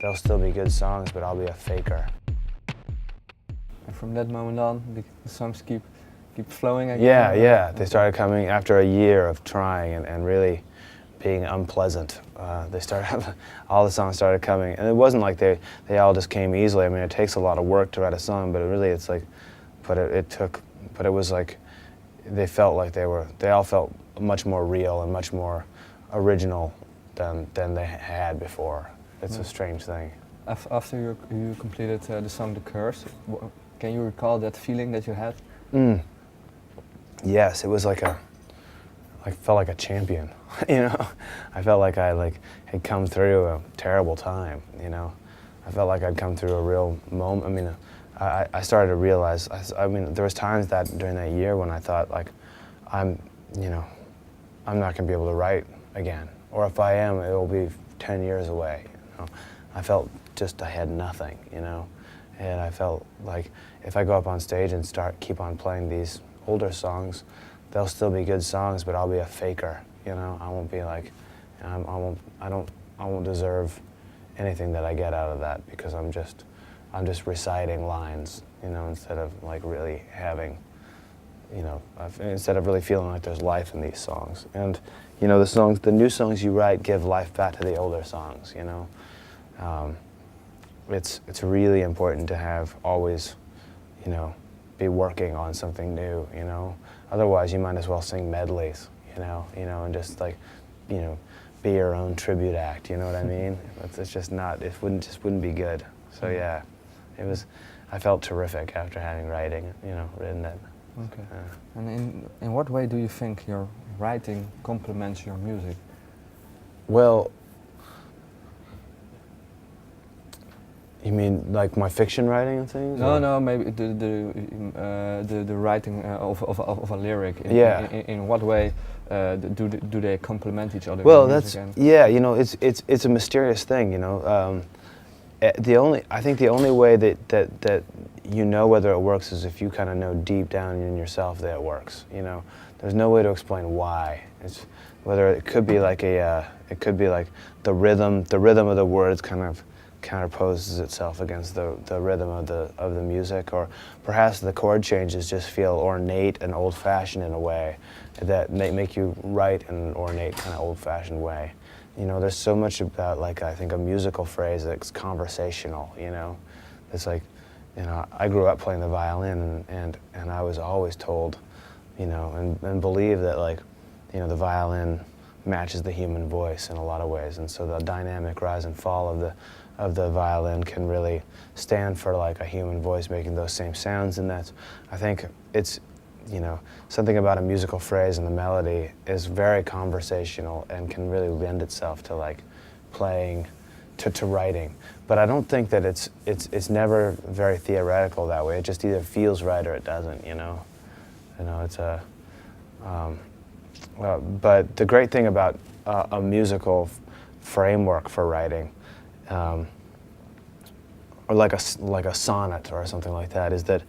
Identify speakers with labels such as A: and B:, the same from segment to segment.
A: they'll still be good songs, but I'll be a faker.
B: And from that moment on, the songs keep flowing again?
A: Yeah. They started coming after a year of trying and really being unpleasant. All the songs started coming, and it wasn't like they all just came easily. I mean, it takes a lot of work to write a song, but it was like they all felt much more real and much more original than they had before. It's a strange thing.
B: After you completed the song The Curse, can you recall that feeling that you had?
A: Yes, it was I felt like a champion, you know? I felt like I had come through a terrible time, you know? I felt like I'd come through a real moment. I mean, I started to realize, there was times during that year when I thought I'm not gonna be able to write again. Or if I am, it will be 10 years away, you know? I felt I had nothing, you know? And I felt like if I go up on stage and keep on playing these older songs, they'll still be good songs, but I'll be a faker, you know? I won't be I won't deserve anything that I get out of that, because I'm just reciting lines, you know, instead of really having, you know, instead of really feeling like there's life in these songs. And, you know, the new songs you write give life back to the older songs, you know? It's really important to have always, you know, be working on something new, you know? Otherwise, you might as well sing medleys, you know, and just be your own tribute act, you know what I mean? It's just not, it wouldn't be good. So yeah, I felt terrific after having written it.
B: Okay. And in what way do you think your writing complements your music?
A: Well, you mean like my fiction writing and things?
B: No, maybe the writing of a lyric. In what way do they complement each other?
A: Well, you know, it's a mysterious thing, you know. I think the only way that you know whether it works is if you kind of know deep down in yourself that it works. You know, there's no way to explain why. It could be like the rhythm of the words kind of counterposes itself against the rhythm of the music, or perhaps the chord changes just feel ornate and old-fashioned in a way that make you write in an ornate kind of old-fashioned way. You know, there's so much about I think a musical phrase that's conversational, you know. It's like, you know, I grew up playing the violin and I was always told, you know, and believe that you know, the violin matches the human voice in a lot of ways, and so the dynamic rise and fall of the violin can really stand for a human voice making those same sounds, and I think it's, you know, something about a musical phrase and the melody is very conversational and can really lend itself to playing, to writing. But I don't think that it's never very theoretical that way. It just either feels right or it doesn't, you know. You know, it's but the great thing about a musical framework for writing, or like a sonnet or something like that, is that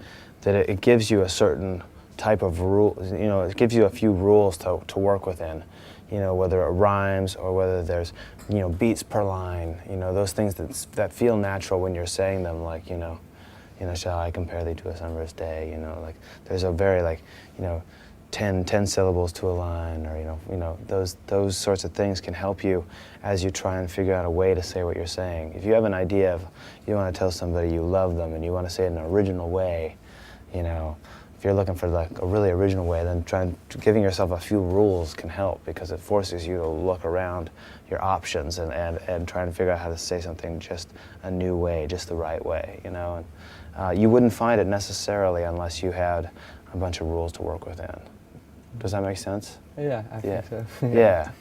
A: it gives you a certain type of rule. You know, it gives you a few rules to work within. You know, whether it rhymes or whether there's, you know, beats per line. You know, those things that feel natural when you're saying them. Like, you know, shall I compare thee to a summer's day? You know, there's a very you know, 10 syllables to a line, or you know those sorts of things can help you as you try and figure out a way to say what you're saying. If you have an idea of you want to tell somebody you love them and you want to say it in an original way, you know, if you're looking for a really original way, then giving yourself a few rules can help, because it forces you to look around your options and try and figure out how to say something just a new way, just the right way, you know. And you wouldn't find it necessarily unless you had a bunch of rules to work within. Does that make sense?
B: Yeah, I think so.
A: Yeah.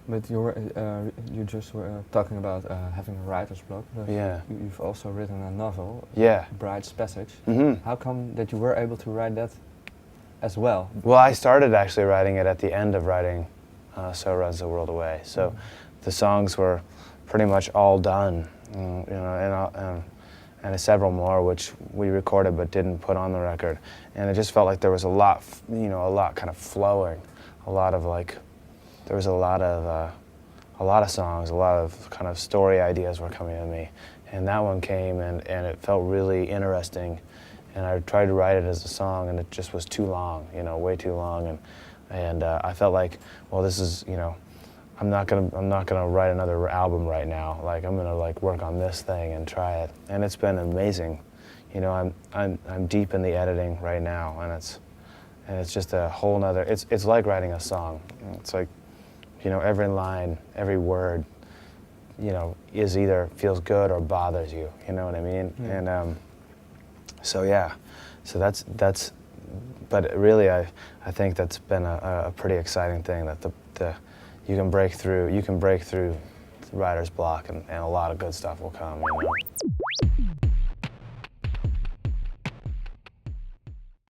B: But you just were talking about having a writer's block.
A: Yeah.
B: You've also written a novel.
A: Yeah.
B: Bride's Passage.
A: Mm-hmm.
B: How come that you were able to write that as well?
A: Well, I started actually writing it at the end of writing So Runs the World Away. So the songs were pretty much all done, you know, and several more which we recorded but didn't put on the record. And it just felt like there was a lot, you know, kind of flowing, there was a lot of a lot of songs, a lot of kind of story ideas were coming to me. And that one came, and it felt really interesting. And I tried to write it as a song, and it just was too long, you know, way too long. And I felt like, well, this is, you know, I'm not gonna write another album right now. Like, I'm gonna like work on this thing and try it. And it's been amazing. You know, I'm deep in the editing right now, and it's just a whole nother. It's like writing a song. It's like, you know, every line, every word, you know, is either feels good or bothers you. You know what I mean? Mm. And so yeah, so that's. But really, I think that's been a pretty exciting thing, that you can break through writer's block, and a lot of good stuff will come. You know?